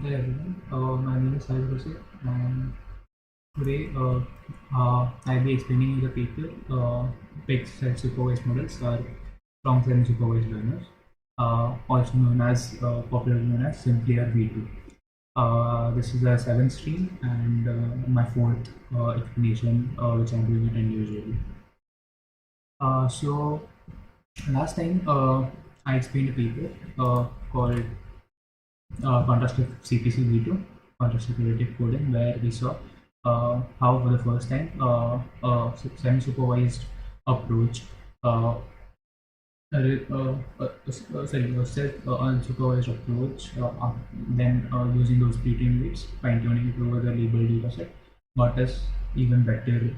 Hey everyone, my name is Sai. Today, I'll be explaining you the paper. Big self-supervised models are strong semi-supervised learners, also known as popularly known as SimCLRv2. This is a 7th stream and my 4th explanation, which I'm doing it individually. So last time I explained a paper called contrastive CPC-v2, contrastive predictive coding, where we saw how for the first time semi-supervised approach, a self-unsupervised approach, then using those pre-trained weights, fine-tuning it over the labeled dataset, got us even better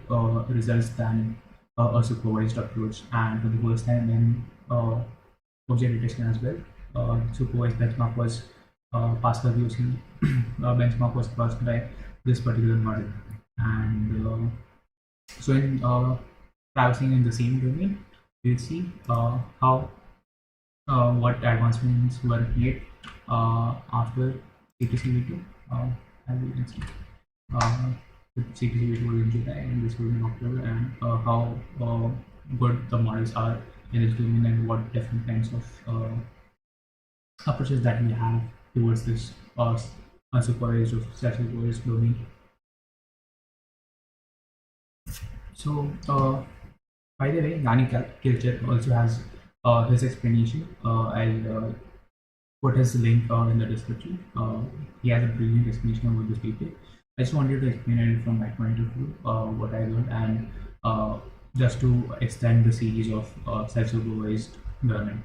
results than a supervised approach. And for the first time in object detection as well, supervised benchmark was passed by using benchmark was passed by this particular model. And so in traversing in the same domain, we'll see how what advancements were made after CPC-v2. As you can see, CPC-v2 was in July and this was in October, and how good the models are in this domain and what different kinds of approaches that we have towards this unsupervised or self-supervised domain. So, by the way, Yanni Kilcher also has his explanation. I'll put his link in the description. He has a brilliant explanation about this paper. I just wanted to explain it from my point of view, what I learned, and just to extend the series of self-supervised learning.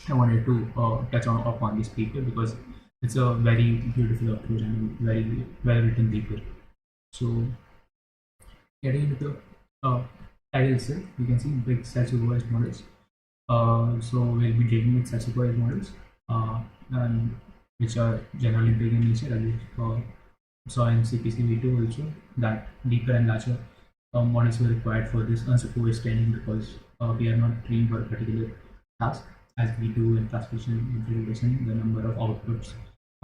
I wanted to touch upon this paper because it's a very beautiful approach and very well written paper. So, getting into the title itself, you can see big self-supervised models. So we'll be dealing with self-supervised models, and which are generally big in nature, as we saw in CPC-v2 also, that deeper and larger models were required for this unsupervised training because we are not trained for a particular task as we do in classification implementation. The number of outputs,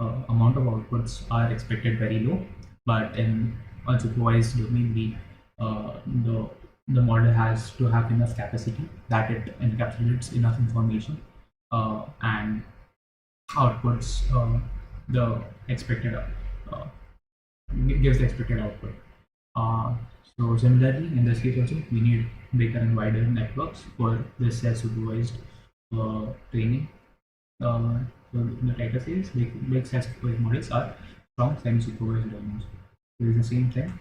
amount of outputs are expected very low, but in unsupervised domain, the model has to have enough capacity that it encapsulates enough information and outputs the expected gives the expected output. So similarly, in this case also, we need bigger and wider networks for this self-supervised training. So the title says big self-supervised models are strong semi-supervised learners. So it's the same thing.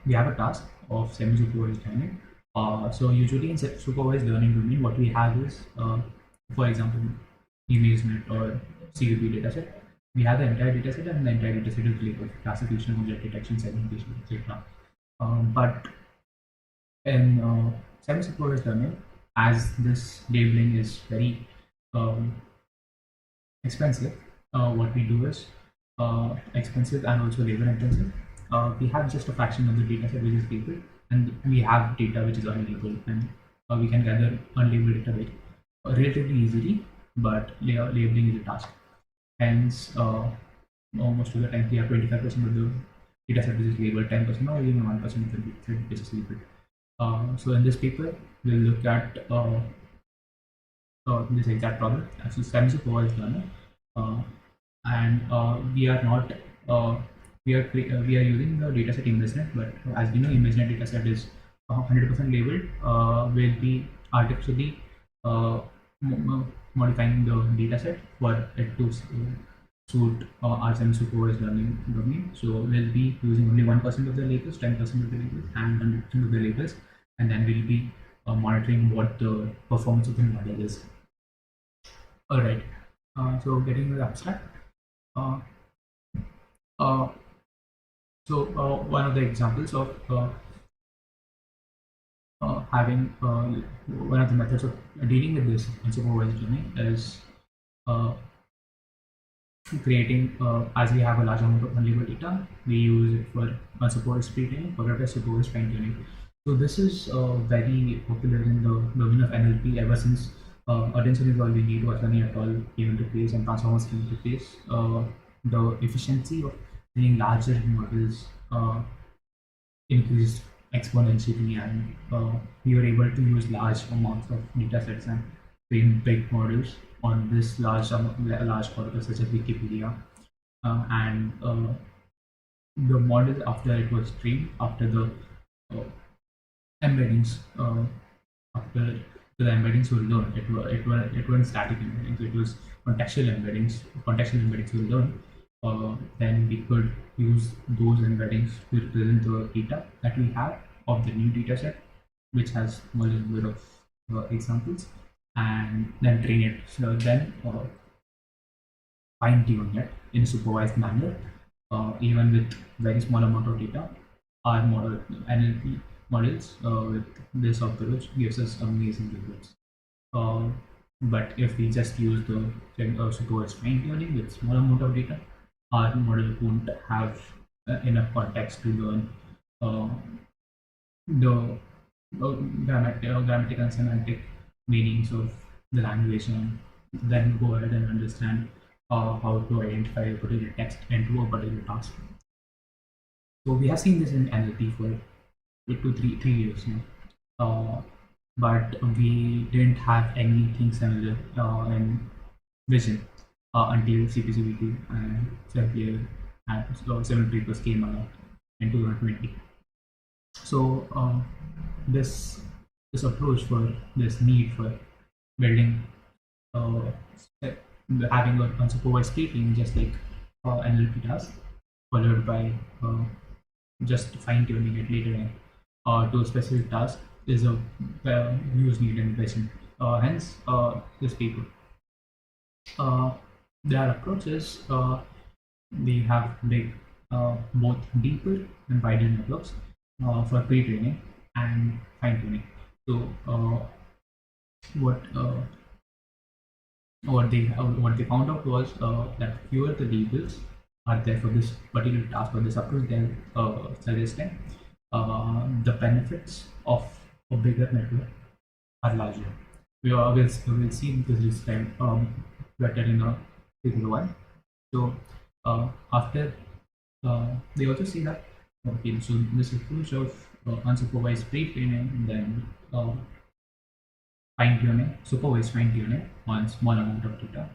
We have a task of semi-supervised learning. So usually in supervised learning domain, what we have is, for example, ImageNet or CUP dataset. We have the entire dataset, and the entire dataset is labeled classification, object detection, segmentation, etc. But in semi-supervised learning, as this labeling is very expensive, what we do is expensive and also labor intensive. We have just a fraction of the data set which is labeled, and we have data which is unlabeled, and we can gather unlabeled data relatively easily, but labeling is a task. Hence, most of the time we have 25% of the data set which is labeled, 10% or even 1% of the data set which is labeled. So in this paper, we'll look at this exact problem as a semi-supervised learner, and we are not we are using the dataset ImageNet, but as we know, ImageNet dataset is 100% labeled. We'll be artificially modifying the dataset for it to suit our semi-supervised learning domain. So we'll be using only 1% of the labels, 10% of the labels, and 100% of the labels, and then we'll be monitoring what the performance of the model is. All right. So getting to the abstract. So one of the examples of having one of the methods of dealing with this unsupervised learning is creating, as we have a large amount of unlabeled data, we use it for unsupervised pre-training, for supervised fine-tuning. So this is very popular in the domain of NLP ever since attention is all we need, was running at all came into place, and transformers came into place. The efficiency of training larger models increased exponentially, and we were able to use large amounts of data sets and train big models on this large corpus such as Wikipedia. And the model, after it was trained, after the uh, embeddings, after the embeddings were learned, it weren't static embeddings, it was contextual embeddings. Contextual embeddings were learned, then we could use those embeddings to represent the data that we have of the new data set, which has small number of examples, and then train it. So then fine tune it in a supervised manner, even with very small amount of data. Our model NLP models with this approach gives us amazing results. Uh, but if we just use the supervised fine tuning with small amount of data, our model won't have enough context to learn uh, the grammatical and semantic meanings of the language, and then go ahead and understand how to identify a particular text into a particular task. So we have seen this in NLP for 3 years now, but we didn't have anything similar in vision until CPCV2 and SimCLR and several papers came out in 2020. So this approach for this need for building uh, having an unsupervised pre-training, just like NLP does, followed by just fine-tuning it later on to a specific task, is a huge need in vision. Hence, this paper. There are approaches. We have big, both deeper and wider networks for pre-training and fine-tuning. So, what they found out was that fewer the labels are there for this particular task or this approach they're suggesting, the benefits of a bigger network are larger. Will see this described better in a figure one. So after they also see that, okay, so this approach of unsupervised pre-training, then fine-tuning, supervised fine-tuning on small amount of data.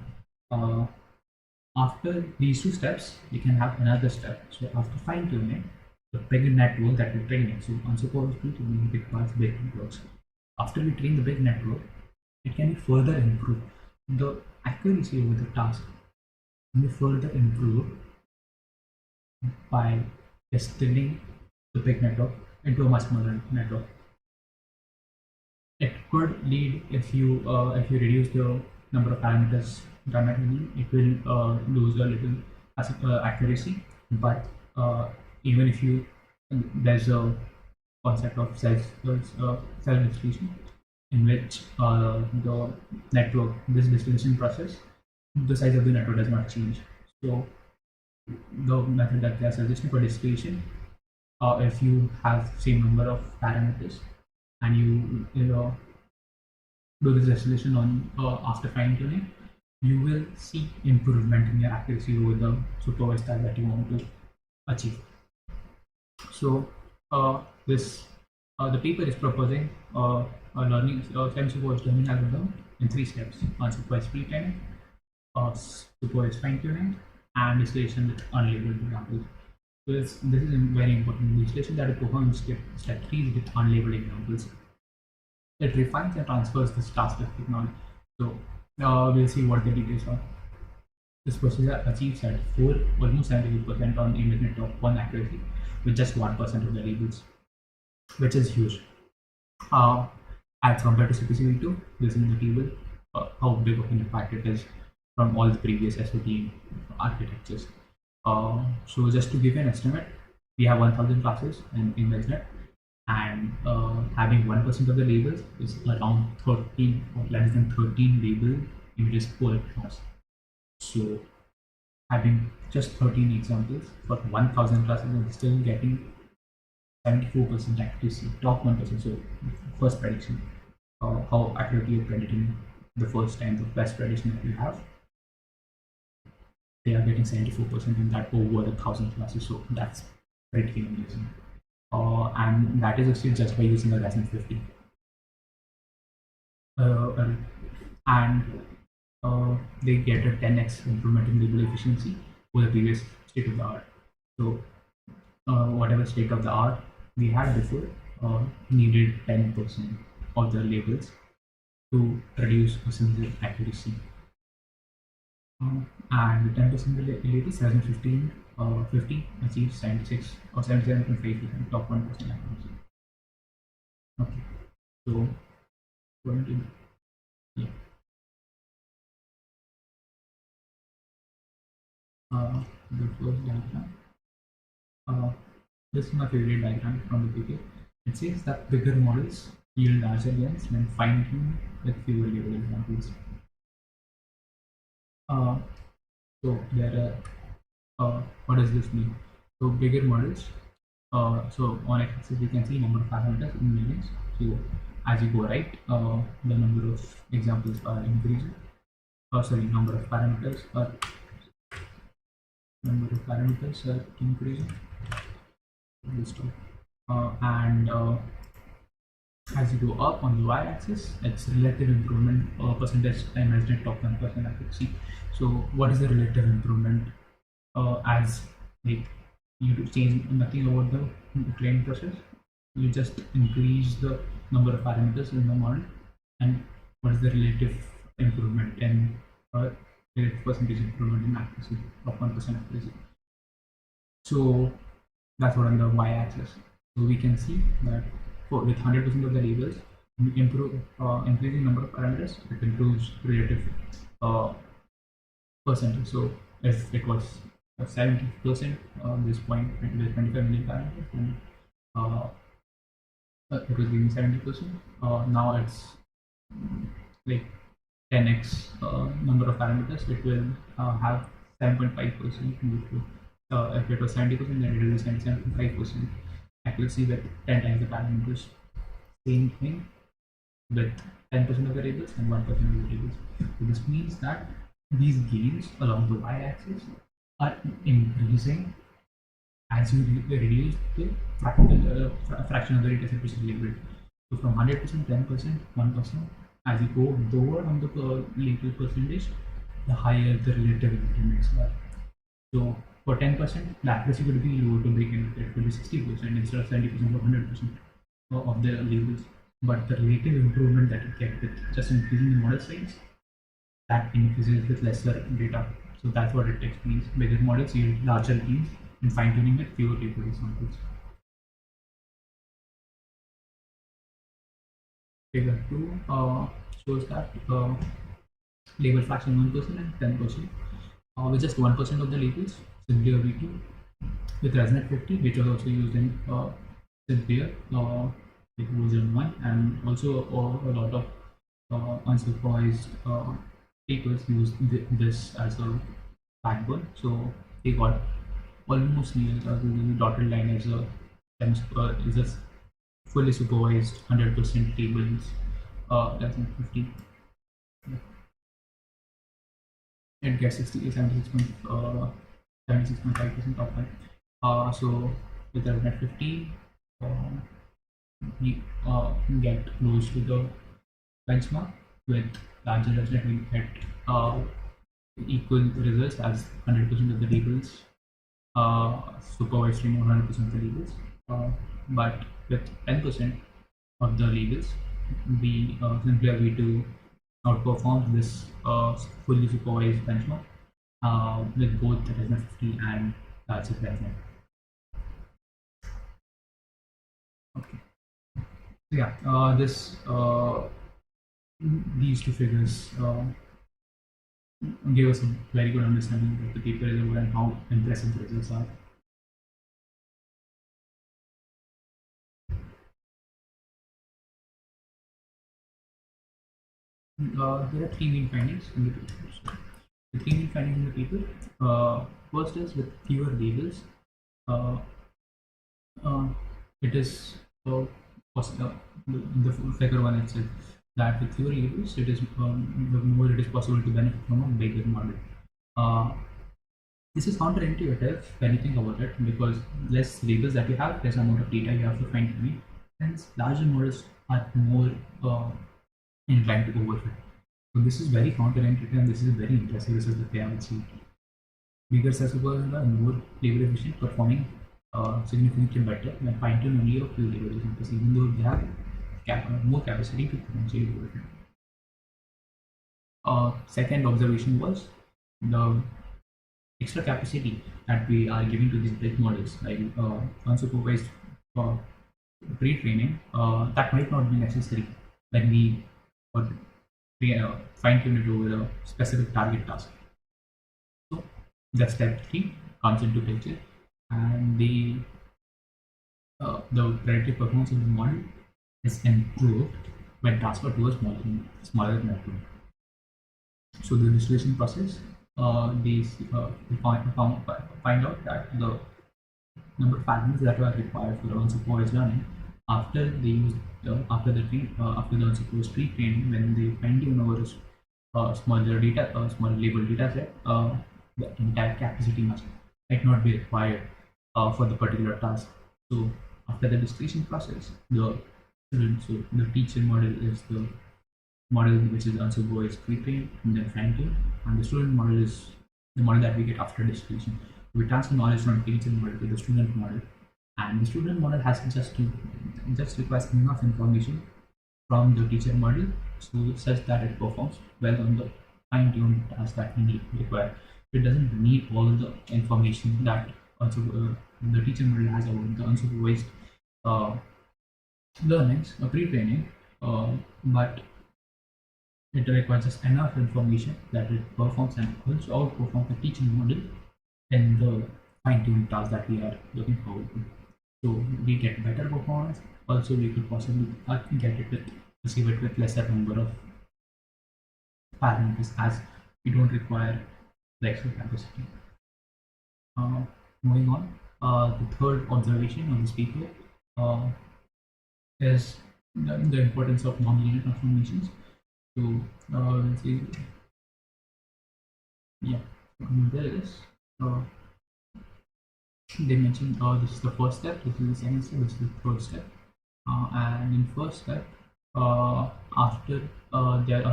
After these two steps, we can have another step. So after fine-tuning, the big network that we're training, so unsupervised pre-tuning requires big networks. After we train the big network, it can be further improved. The accuracy over the task can be further improved by distilling the big network into a much smaller network. It could lead, if you reduce the number of parameters dramatically, it will lose a little accuracy. But even if you there's a concept of self-distillation, in which the network, this distillation process, the size of the network does not change. So the method that they are suggesting for distillation, if you have same number of parameters and you do this distillation on after fine tuning, you will see improvement in your accuracy over the supervised style that you want to achieve. So this the paper is proposing a learning semi-supervised learning algorithm in 3 steps: unsupervised pre-training, supervised fine-tuning, and distillation with unlabeled examples. So this is very important. Distillation that is performed in step 3 with unlabeled examples. It refines and transfers this task-agnostic knowledge. So we'll see what the details are. This procedure achieves at almost 78% on ImageNet top 1 accuracy with just 1% of the labels, which is huge. As compared to CPCV2, this is the table how big of an impact it is from all the previous SOT architectures. So just to give you an estimate, we have 1000 classes in ImageNet, and having 1% of the labels is around 13 or less than 13 label images per class. So having just 13 examples for 1000 classes and still getting 74% accuracy, top 1%. So first prediction, how accurately you're predicting the first time, the best prediction that we have, they are getting 74% and that over 1,000 classes. So that's pretty amazing. And that is achieved just by using a ResNet 50. And they get a 10x improvement in label efficiency over the previous state of the art. So whatever state of the art we had before needed 10% of the labels to produce a similar accuracy. And 10% labels, 2015, 50 achieved 76 or 77.5%, top 1% accuracy. Okay, so going to yeah. The first diagram. This is my favorite diagram from the paper. It says that bigger models yield larger gains when fine-tuned with fewer label examples. So there are, what does this mean? So bigger models. So on x-axis you can see number of parameters in millions. So as you go right, the number of examples are increasing. Number of parameters are increasing. And as you go up on the y-axis, it's relative improvement percentage ImageNet top 1% accuracy. So what is the relative improvement? As like you do change nothing about the training process, you just increase the number of parameters in the model, and what is the relative improvement in relative percentage improvement in accuracy of 1% accuracy. So that's what on the y-axis. So we can see that with 100% of the labels, increasing number of parameters, it improves relative percentage. So if it was 70% this point with 25 million parameters, and it was giving 70%. Now it's like 10x number of parameters. It will have 7.5%. If it was 70%, then it will be 77.5% accuracy with 10 times the parameters. Same thing with 10% of the labels and 1% of the labels. So this means that these gains along the y-axis are increasing as you reduce the fraction of the data set which is labeled. So from 100%, 10%, 1%, as you go lower on the label percentage, the higher the relative increments are. So for 10%, the accuracy would be lower to begin with. It would be 60% instead of 70% or 100% of the labels. But the relative improvement that you get with just increasing the model size, that increases with lesser data. So that's what it explains. Bigger models yield larger gains in fine-tuning with fewer label examples. Figure 2 shows that label fraction 1% and 10%. With just 1% of the labels, SimCLRv2 with ResNet 50, which was also used in SimCLR version 1, and also a lot of unsupervised papers used this as a backbone. So they got almost near the dotted line as a fully supervised 100% tables. ResNet 50. It gets 76.5% top line. So with ResNet 50, we get close to the benchmark. With larger ResNet, we get equal results as 100% of the labels, supervised training 100% of the labels. But with 10% of the labels, we SimCLRv2 outperforms this fully supervised benchmark with both ResNet 50 and larger ResNet. Okay. So yeah, these two figures give us a very good understanding of the paper is about and how impressive the results are. There are three main findings in the paper. The three main findings in the paper. First is with fewer labels, it is possible. The figure one itself. that with fewer labels, it is the more it is possible to benefit from a bigger model. Uh, this is counterintuitive when you think about it, because less labels that you have, less amount of data you have to find tune. Hence, larger models are more inclined to overfit. So this is very counterintuitive, and this is very impressive. This is the way I would see it. Bigger accessible are more label efficient, performing significantly better when fine-tuned only a few label examples, even though they have more capacity to potentially overfit. Second observation was the extra capacity that we are giving to these big models, like unsupervised uh, pre-training, that might not be necessary when we fine-tune it over a specific target task. So the step 3 comes into picture, and the predictive performance of the model is improved when transferred to a smaller network. So the distillation process, we find out that the number of fragments that were required for unsupervised learning after they use after the unsupervised pre-training, when they fine-tune over smaller label data set, the entire capacity might not be required for the particular task. So after the distillation process, the teacher model is the model which is unsupervised pre-trained and then fine-tuned, and the student model is the model that we get after distillation. We transfer knowledge from teacher model to the student model, and the student model has just requires enough information from the teacher model, so such that it performs well on the fine-tuned task that we require. It doesn't need all the information that also the teacher model has about the unsupervised learnings or pre-training, but it requires just enough information that it performs and also outperforms the teaching model in the fine-tuned task that we are looking forward to. So we get better performance. Also, we could possibly receive it with lesser number of parameters, as we don't require the extra capacity. Moving on, the third observation of this paper is the importance of nonlinear transformations. So let's see, yeah, there is. They mentioned this is the first step, this is the second step, this is the third step, and in first step, after their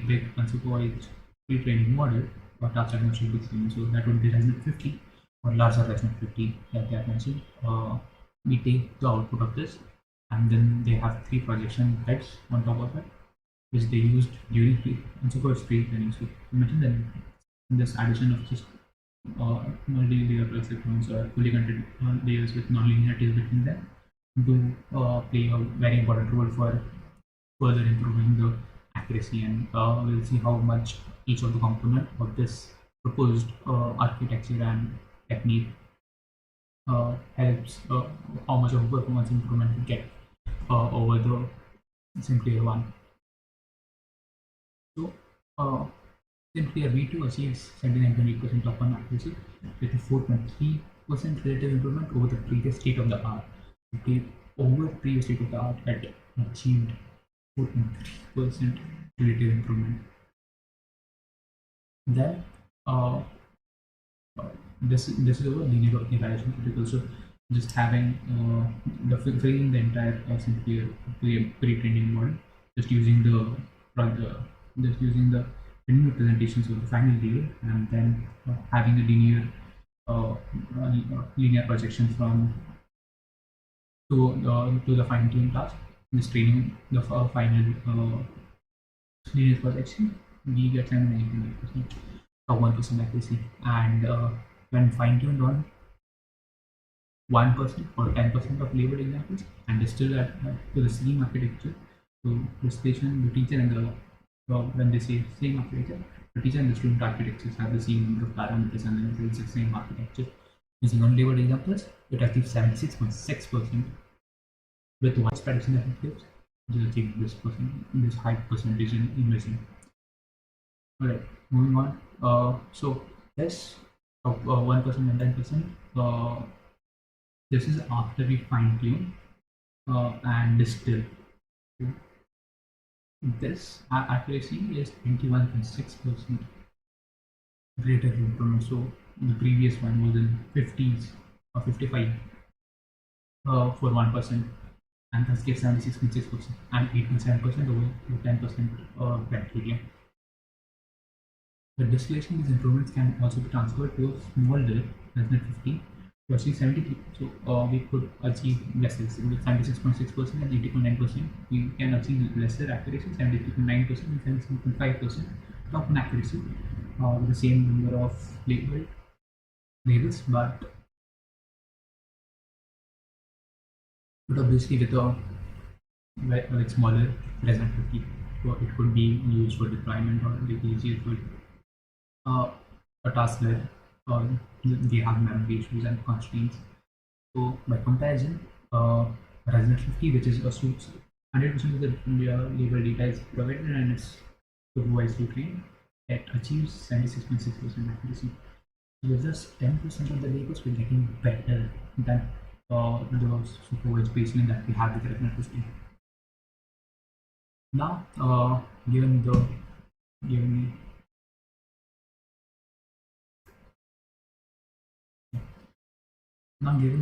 big unsupervised pre-training model or task-agnostic training, so that would be ResNet 50 or larger ResNet 50 that they have mentioned. We take the output of this, and then they have 3 projection heads on top of it, which they used during unsupervised pre-training. So I mentioned that in this addition of just multi-layer perceptrons or fully connected layers with nonlinearities between them do play a very important role for further improving the accuracy, and we'll see how much each of the component of this proposed architecture and technique helps, how much of a performance improvement we get over the SimCLR1. So SimCLRv2 achieves 79.8% top one accuracy with a 4.3% relative improvement over the previous state of the art. Over previous state of the art had achieved 4.3% relative improvement. Then this is over linear evaluation critical. So just having filling the entire SimCLR pre-training model, just using the linear representations of the final layer, and then having a linear projection from to the fine-tuned task. Just training the final linear projection, we get 79% or 1% accuracy, and when fine-tuned on 1% or 10% of labeled examples and distilled to the same architecture. So distillation, the teacher and the when they say same architecture, the teacher and the student architectures have the same number of parameters, and then it's the same architecture. Using unlabeled examples, it achieves 76.6% with one prediction that it gives, which is achieving this high percentage in imaging. Alright, moving on. So this 1% and 10%. This is after we fine tune and distill. This accuracy is 21.6% greater improvement. So the previous one was in 50s or 55 for 1%, and thus gives 76.6% and 8.7% over 10% bacteria. The distillation, these improvements can also be transferred to a small drip, ResNet 15, to achieve 73. So we could achieve lesser with 76.6% and 80.9%. We can achieve lesser accuracy, 73.9% and 77.5% top in accuracy with the same number of labels, but obviously with a like smaller ResNet 50. So it could be used for deployment, or it is used for a task where they have memory issues and constraints. So by comparison, ResNet 50, which is a suits 100% of the label data is provided and it's supervised routine, it achieves 76.6% accuracy. So with just 10% of the labels, we're getting better than the supervised baseline that we have with ResNet 50. Now, given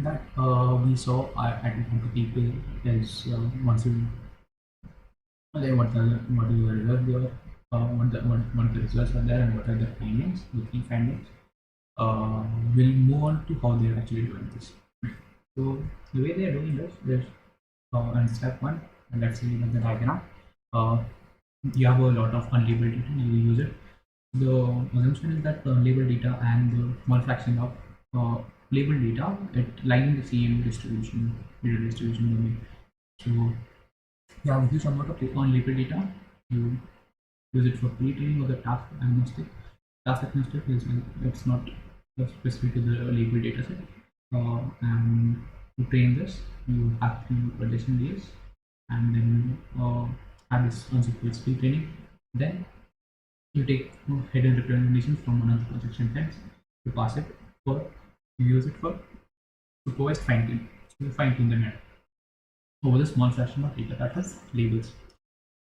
that we saw at the people is once you like what is the result there, what the results are there, and what are the findings, the key findings. We'll move on to how they're actually doing this. So the way they are doing this is in step one, and let's see the diagram. You have a lot of unlabeled data, you use it. The assumption is that the unlabeled data and the small fraction of labeled data, it lie in the same distribution domain. So you have a huge amount of unlabeled data. You use it for pre-training or the task-agnostic. Task-agnostic is it's not specific to the labeled data set. And to train this, you have to additional layers, and then have this unsupervised pre-training. Then you take hidden representations from another projection fence, you pass it for, you use it for supervised fine-tune. So you fine-tune the net over the small fraction of data that has labels.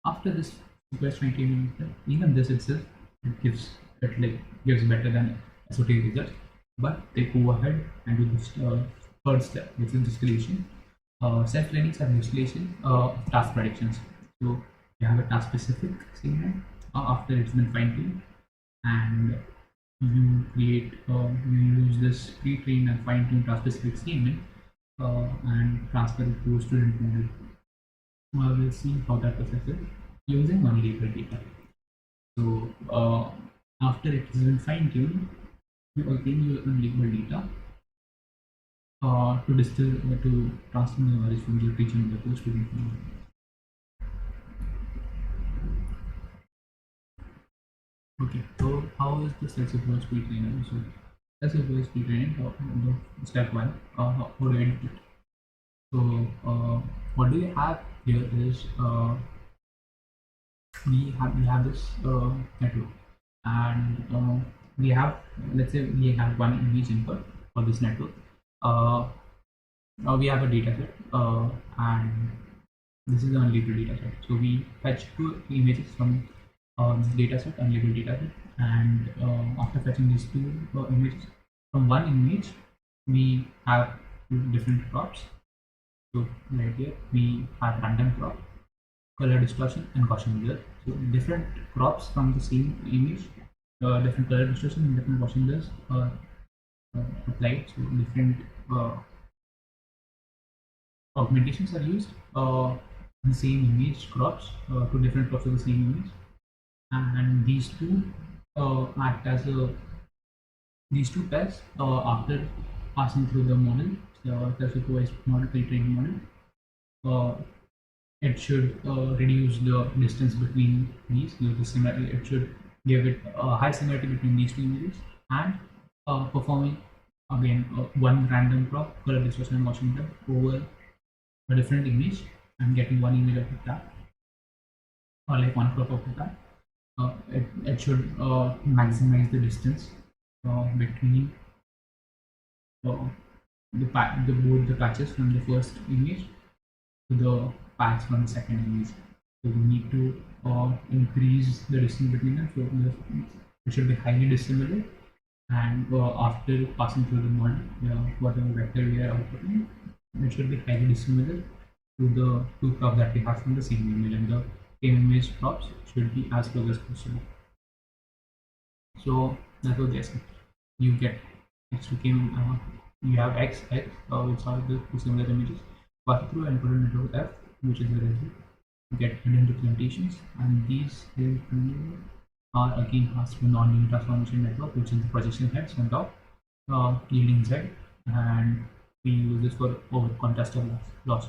After this supervised fine-tuning, even this itself, it gives better than esoteric results. But they go ahead and do this third step, which is distillation. Self-learning and distillation task predictions. So you have a task-specific segment after it's been fine-tuned, and you create, you use this pre-trained and fine-tuned task-specific statement and transfer it to a student model. We'll see how that process is using unlabeled data. So after it has been fine-tuned, you again use unlabeled data to distill, to transfer the knowledge from the region to the student model. Okay, so how is the self-supervised pre-training? So self-supervised pre-training, step one, how do I do it? So what do you have here is we have this network, and we have, let's say we have one image input for this network. We have a data set, and this is an unlabeled data set. So we fetch two images from this data set, unlabeled data set, and after fetching these two images from one image, we have different crops. So right here we have random crop, color distortion, and Gaussian blur. So different crops from the same image, different color distortion and different Gaussian blurs applied. So different augmentations are used in the same image crops to different crops of the same image, and these two act as these two pairs after passing through the model, the supervised model, pre-trained model. It should reduce the distance between these. It should give it a high similarity between these two images, and performing again one random crop, color distortion, and Gaussian blur over a different image, and getting one image of that, or like one crop of that. It should maximize the distance between both the patches from the first image to the patch from the second image. So we need to increase the distance between them. So it should be highly dissimilar, and after passing through the model, whatever vector we are outputting, it should be highly dissimilar to the two props that we have from the same image, and the same image props should be as close as possible. So that's what they say. You get x became you have x, which are the two similar images, pass through and put it into f, which is the result. You get hidden representations, and these are again passed to non-linear transformation network, which is the projection heads on top, yielding z, and we use this for over contrast loss.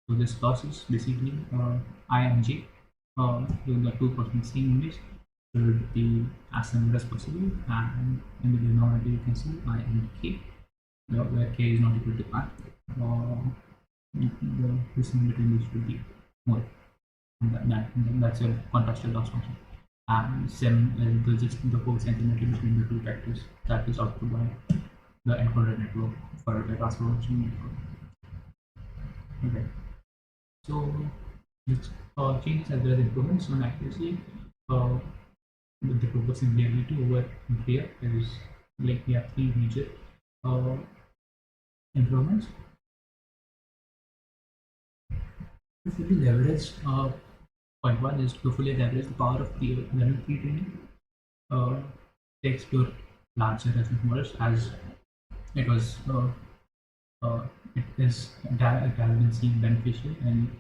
So this loss is basically I and j, the two from the same image should be as similar as possible, and in the denominator you can see I and k, where k is not equal to I. The distance between these should be more, and that's a contrasted loss function. And sim is just the whole centimeter between the two vectors that is output by the encoder network for the transformation network. Okay, so this changes as well as improvements on accuracy. The proof of SimCLRv2 over here is like we have three major improvements. To fully leverage point one is to fully leverage the power of the learning pre-training. They explore larger resonant models as it was it is it has been seen beneficial in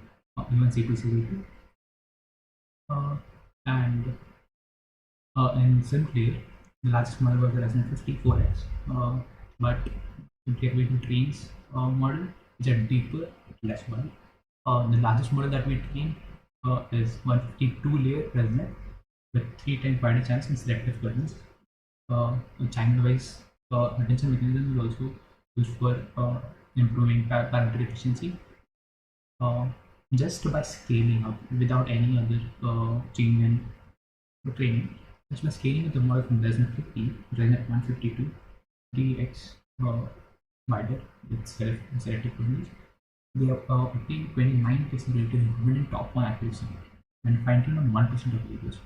even C2 and in SimCLR, the largest model was the ResNet 54x, but SimCLRv2 trains model is a deeper, less model. The largest model that we train is 152 layer ResNet with 3 times wider chance and selective kernels. Channel-wise attention mechanism is also used for improving parameter efficiency. Just by scaling up without any other change in training, just by scaling up the model from ResNet 50 to ResNet 152, 3x wider with selective kernels, they have obtained 29% relative improvement in top 1 accuracy and fine-tuned on 1% of labels.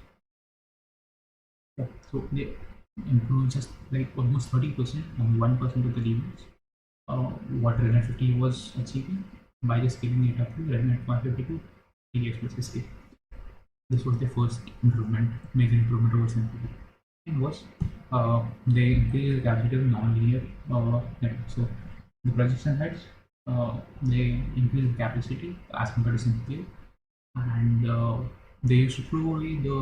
So they improve just like almost 30% on 1% of the labels. What ResNet 50 was achieving by just scaling it up to ResNet 152 3x plus scale. This was the first improvement, major improvement over SimCLR. And was they increased the capacity of non-linear network. So the projection heads, they increase the capacity as compared to SimCLR, and they used to throw away the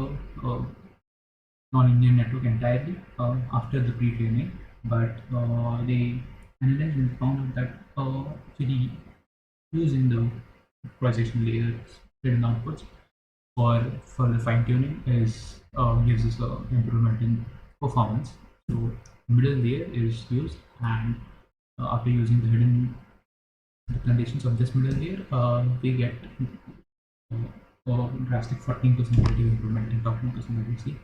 non-linear network entirely after the pre-training, but they analyzed and found out that actually using the projection layers hidden outputs for the fine tuning is gives us an improvement in performance. So middle layer is used, and after using the hidden representations of this middle layer, we get a drastic 14% relative improvement in top 1% accuracy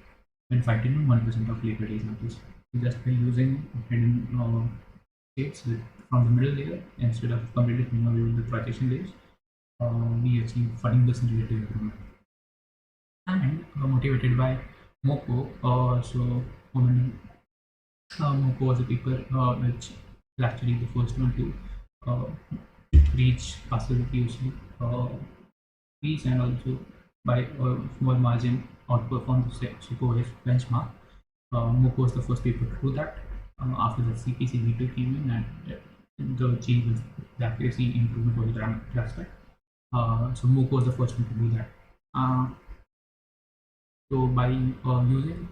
and fine tuning 1% of labor days notice. So just by using hidden states from the middle layer instead of completely coming away with the projection layers, we achieve 14% relative improvement. And motivated by Moko, Moko was a paper which is actually the first one to reach passive POC fees, and also by a small margin outperform the supervised benchmark. Moko was the first paper to do that. After the CPC V2 came in, and the change was the accuracy improvement was drastic. So Moko was the first one to do that. So by using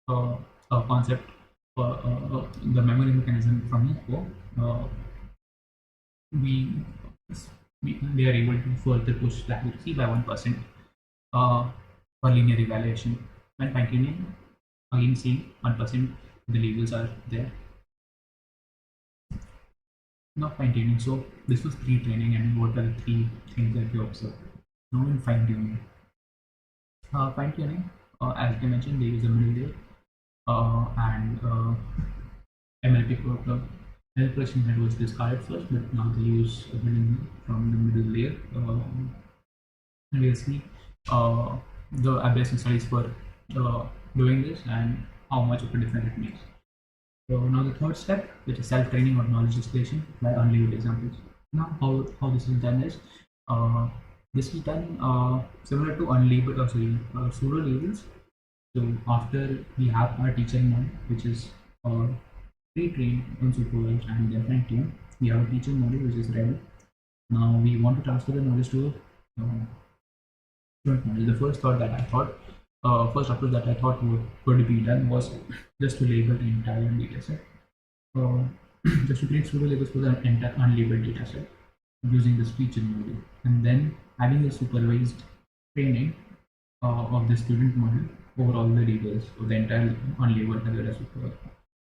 a concept, the memory mechanism from Moko, we are able to further push the accuracy by 1% for linear evaluation. When fine tuning, again seeing 1% the labels are there. Now fine tuning. So this was pre-training, and what are the 3 things that we observed? Now in fine tuning. Fine tuning, as I mentioned, they use a middle layer and MLP manipulation head was discarded first, but now they use a hidden from the middle layer. And we'll see the abbreviation studies for doing this and how much of a difference it makes. So now the third step, which is self-training or knowledge distillation by unlabeled examples. Now how this is done is, this is done similar to unlabeled or pseudo labels. So after we have our teacher model, which is pre-trained, unsupervised, and then fine-tuned, we have a teacher model which is ready. Now we want to transfer the knowledge to student model. The first approach that I thought would be done was just to label the entire data set. Just to create pseudo labels for the entire unlabeled data set using this feature model, and then having a supervised training of the student model over all the labels of the entire unlabeled as well as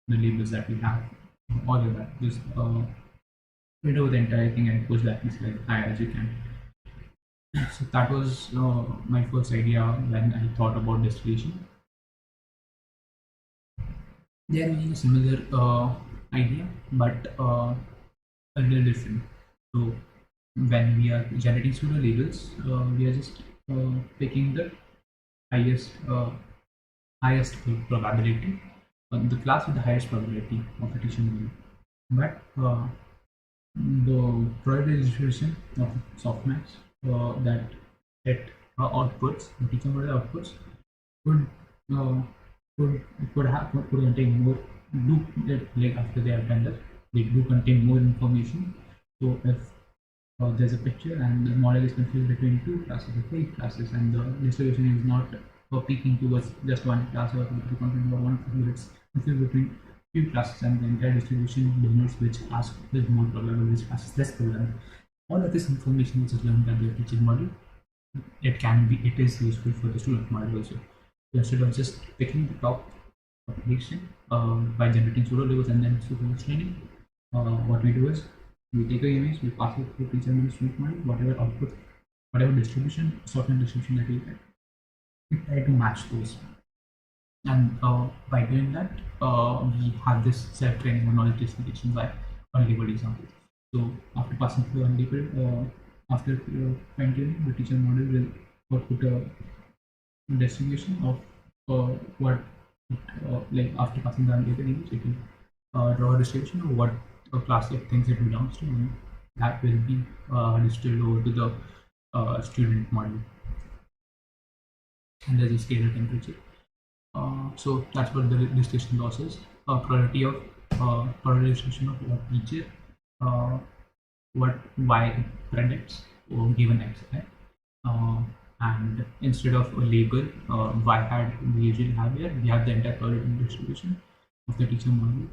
the labels that we have. All of that, just print over the entire thing and push that as high as you can. So that was my first idea when I thought about distillation. They are using a similar idea, but a little different. So when we are generating pseudo labels, we are just picking the highest probability, the class with the highest probability of a teacher model. But the probability distribution of softmax that it outputs, the teacher model outputs, could uh, could contain more. Like after they are rendered, they do contain more information. So if there's a picture and the model is confused between two classes or three classes, and the distribution is not peaking towards just one class or content or one class, it's confused between few classes, and the entire distribution denotes which class is more probable, which class is less probable. All of this information which is learned by the teaching model, it is useful for the student model also. So instead of just picking the top prediction by generating pseudo labels and then supervised training, what we do is we take an image, we pass it to teacher model, student model, whatever output, whatever distribution, software distribution that we get, we try to match those. And by doing that, we have this self-training or knowledge distribution by unlabeled examples. So after passing through unlabeled, after fine-tuning, the teacher model will output a distribution of what, like after passing the unlabeled image, it will draw a distribution of what class it thinks it belongs to, and that will be distilled over to the student model. And there's a scalar temperature. So that's what the distillation loss is. Probability of distribution of what teacher, what y predicts or given x, right? And instead of a label y hat we usually have here, we have the entire probability distribution of the teacher model,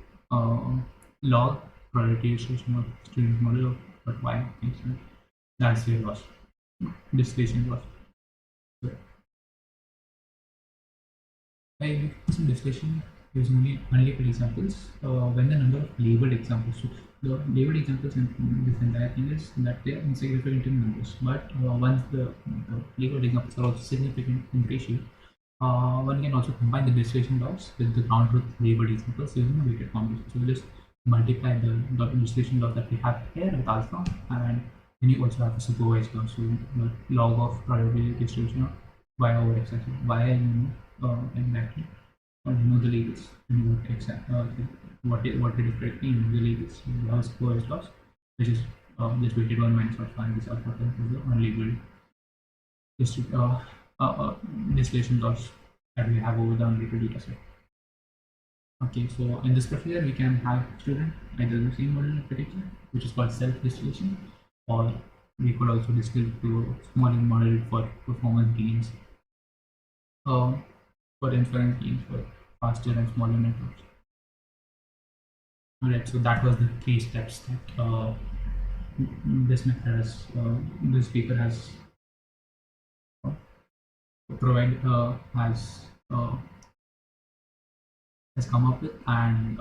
log probability distribution of student model of what y thinks, right? That's your loss, distillation loss. So, by using distillation using only unlabeled examples, when the number of labeled examples, so the labeled examples in this entire thing is that they are insignificant in numbers, but once the labeled examples are also significant in ratio, one can also combine the distillation loss with the ground truth labeled examples using a weighted combination. So we just multiply the distillation loss that we have here with alpha, and then you also have a supervised loss, so the log of probability distribution of y over x. Y, exactly, or you know the labels, and what exactly what it is correctly, you know the labels. So you have supervised loss, which is just weighted 1 minus alpha, and this alpha term is the unlabeled distillation loss that we have over the unlabeled data set. Okay, so in this procedure, we can have student either the same model of prediction, which is called self-distillation, or we could also distill to a smaller model for performance gains, for inference gains, for faster and smaller networks. Alright, so that was the 3 steps that this method has, this paper has provide has come up with, and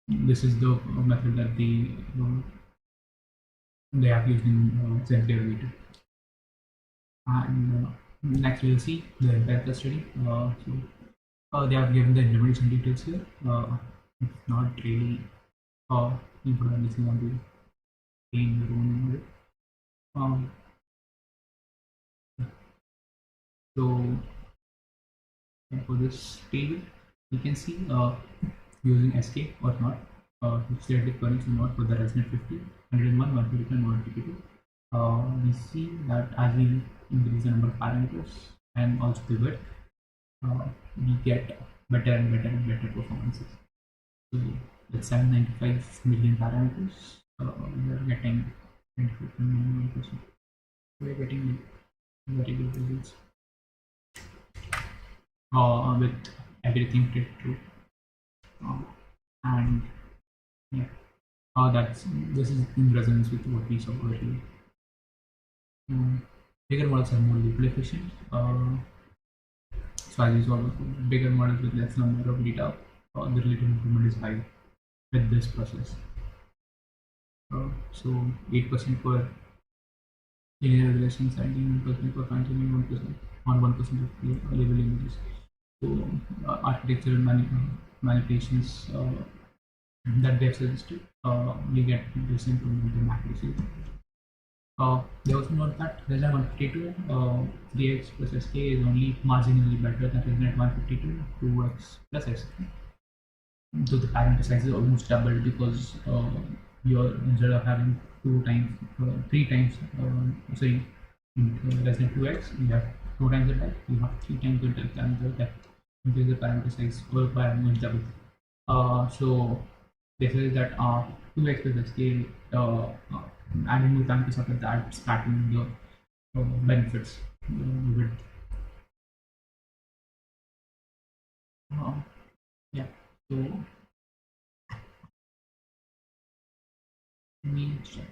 this is the method that they have used in SimCLRv2. And next we will see the empirical study. So they have given the implementation details here. It's not really important unless you want to gain your own model. So for this table, you can see using SK or not, static currents or not for the ResNet 50, 101, 152, and 152. We see that as we increase the number of parameters and also the width, we get better and better and better performances. So with 795 million parameters, we are getting 24.91%. We are getting very good results with everything fit through. And yeah, this is in resonance with what we saw earlier. Bigger models are more label efficient. So as you saw, bigger models with less number of data, the relative improvement is high with this process. So 8% for linear regression, 17% for fine tuning, 1% on 1% of label images. So architectural manipulations that they've suggested, we get this improvement in accuracy. They also note that ResNet 152 3x plus SK is only marginally better than ResNet 152 2x plus SK. So the parameter size is almost doubled because you're instead of having 3 times, sorry, ResNet 2x, you have 2 times the depth, you have 3 times the depth, and the depth increase the parameter size by almost double. So they say that 2x plus SK adding more parameters after that, starting the benefits with yeah. So me check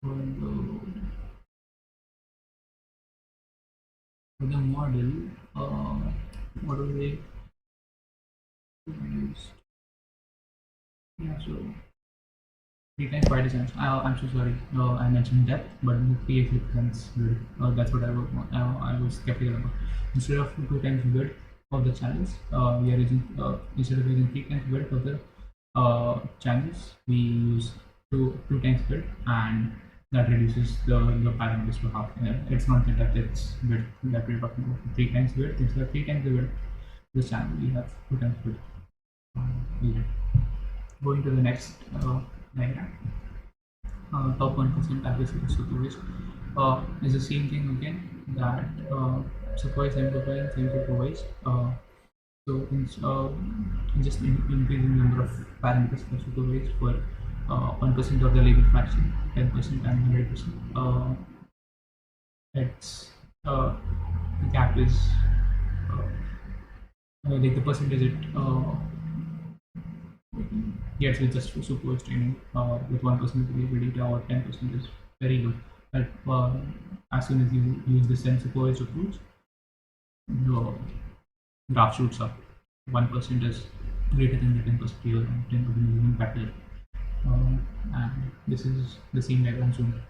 for the model. What do they use? Yeah, so 3 times by design. I'm so sorry. I mentioned depth, but the 3x represents width. That's what I was skeptical about. Instead of 2 times width of the channels, we are using instead of using 3 times width of the channels, we use two times width, and that reduces the parameters to half. It's not the depth; it's width that we're talking about. 3 times width instead of 3 times the width of the channel, we have 2 times width. Going to the next diagram. Top 1% accuracy supervised is the same thing again, that supervised, semi-supervised, semi-supervised. So in just increasing number of parameters for supervised for 1% of the label fraction, 10% and 100%. It's the gap is like the percentage it gets with just supervised training with 1% of label data or 10% is very good. But as soon as you use the semi-supervised approach, the graph shoots up. 1% is greater than the 10% here, and 10% is even better. And this is the same diagram shown.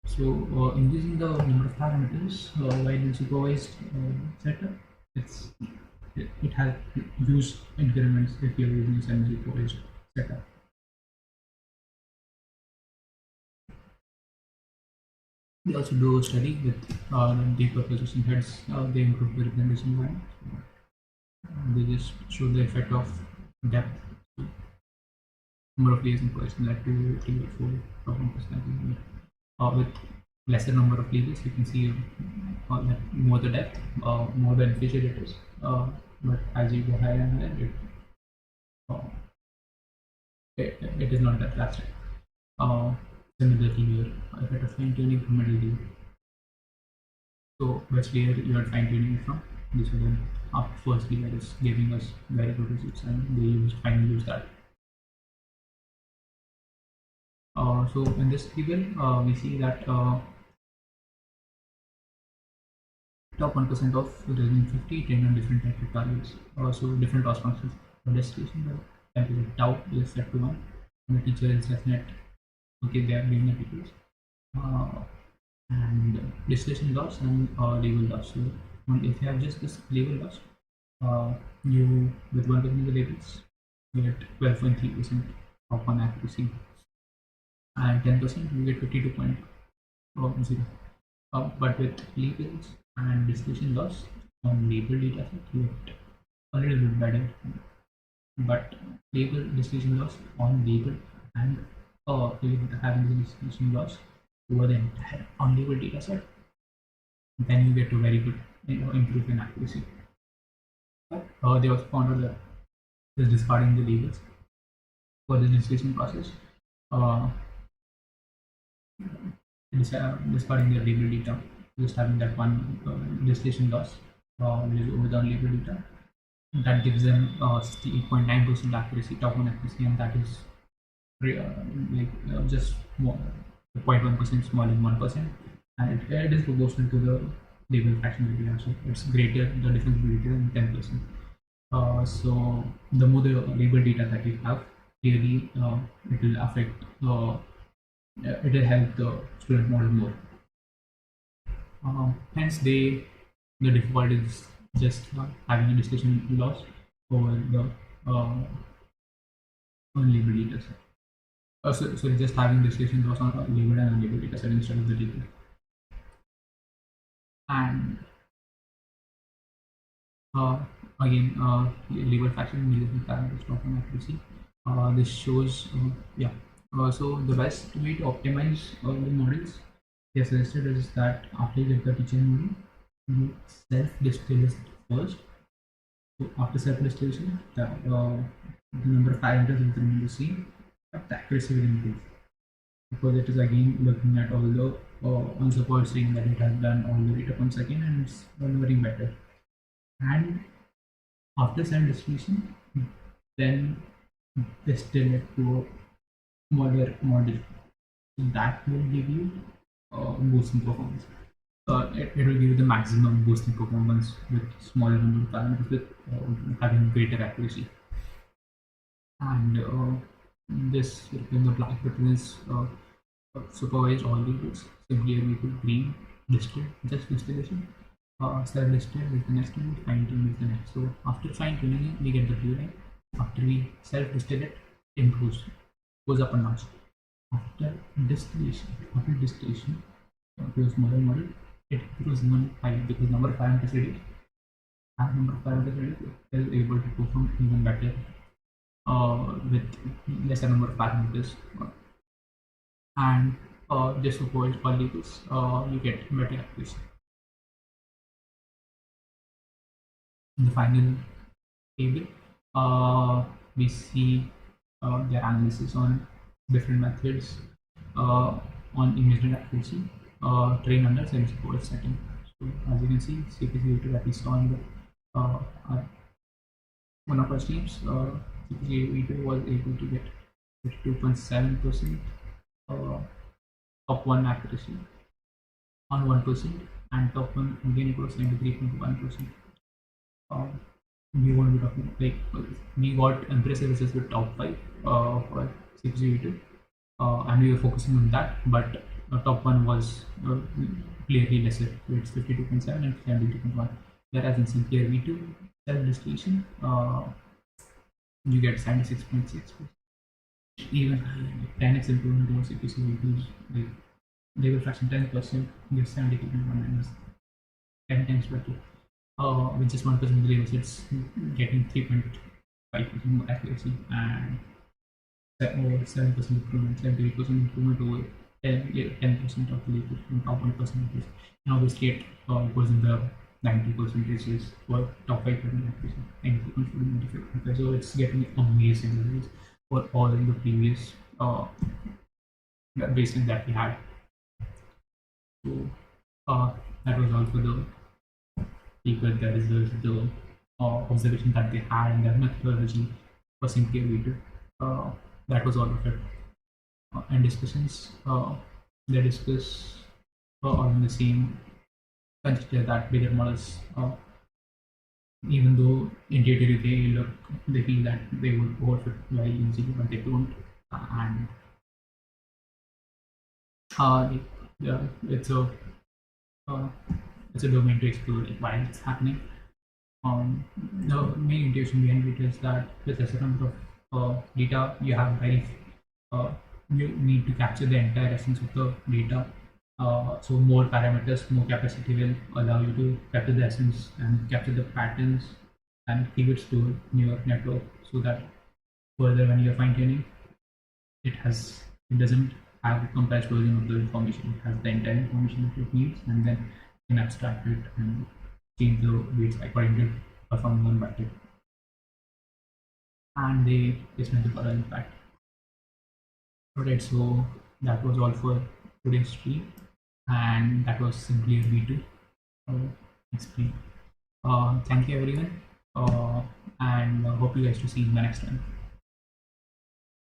So increasing the number of parameters while in supervised setup, it has huge increments if you're using a semi-supervised setup. They also do a study with deeper processing heads. They improve the recommendation line. They just show the effect of depth, number of layers in question, like 2, 3, or 4 performance. With lesser number of labels, you can see that more the depth, more beneficial it is. But as you go higher and higher, it is not that drastic. Similarly, here, effect of fine tuning from middle layer. So, which layer you are fine tuning it from? This is the first layer is giving us very good results, and they finally use that. So in this table, we see that top 1% of the remaining 50 train on different types of targets. So different loss functions. The destination, the temperature tau is set to 1, and the teacher is ResNet. Okay, they are giving the details. And distillation loss and label loss. So if you have just this label loss, you with 1% of the labels, you get 12.3% of 1 accuracy. and 10% you get 52.0. But with labels and distillation loss on label data set, you get a little bit better. But label distillation loss on label and having the distillation loss over the entire on-label data set, then you get a very good improvement in accuracy. They also found out that just discarding the labels for the distillation process, uh, discarding the label data, just having that one distillation loss which is over the unlabeled data, that gives them 68.9% accuracy, top one accuracy, and that is just 0.1% smaller than 1%, and it is proportional to the label fraction that we have. So it's greater, the difference will be greater than 10%. So the more the label data that you have, clearly it will affect, it will help the student model more. Hence, the default is just having a distillation loss over the unlabeled data set. So just having distillation loss on labeled and unlabeled data set instead of the label. And again, label fraction using parameters top one accuracy. This shows, so the best way to optimize the models they suggested is that after you get the teaching model, you self-distill it first. So after self-distillation, the number of parameters will remain the same, but the accuracy will improve, because it is again looking at all the unsupervised string that it has done all the data points again, and it's delivering better. And after self-distillation, then distill it to a smaller model. So that will give you boost in performance. It will give you the maximum boost in performance with smaller number of parameters, with having greater accuracy. And this in the black represents supervised all labels. SimCLRv2 green distilled, just distillation. Self-distilled is the next one, fine-tune is the next. So after fine-tuning it, we get the blue line. After we self-distill it, improves, goes up a notch. After distillation, to a smaller model, it improves even higher, because number of parameters ready, and number of parameters ready is able to perform even better with lesser number of parameters. And just to avoid all labels, you get better accuracy. In the final table, we see their analysis on different methods on ImageNet accuracy, train under semi-supervised setting. So as you can see, CPC that we saw in the one of our streams, CPC was able to get 52.7% top one accuracy on 1%, and top one again it was 93.1%. We won't be talking like we got impressive results with top 5 for CPC, and we were focusing on that, but top one was clearly lesser. So it's 52.7 and 72.1. Whereas in SimCLRv2 self-distillation, you get 76.6%. Even higher, like 10x improvement over CPC, like label fraction 10% gives 73.1, 10 times better. With just 1% of the labels, it's getting 3.5% more accuracy, and over 7% improvement, 78% improvement over 10% of the labels from top 1%. And obviously, it goes in the 90% for top 5% accuracy, 90%, so it's getting amazing results for all the previous baseline that we had. So that was all for the people, the results, the observation that they had, and their methodology for SimCLRv2. That was all of it. And discussions, they discuss on the same consider that bigger models, even though intuitively they feel that they would overfit very easily, but they don't. And it's a domain to explore, like why it's happening. The main intuition behind it is that with a certain number of data, you have very you need to capture the entire essence of the data. So more parameters, more capacity will allow you to capture the essence and capture the patterns and keep it stored in your network, so that further when you're fine tuning, it doesn't have a compressed version of the information. It has the entire information that it needs, and then you can abstract it and change the weights according to performing on battery and the placement of impact. Alright, so that was all for today's stream, and that was SimCLRv2 explain. Thank you everyone, and hope you guys to see you in the next one.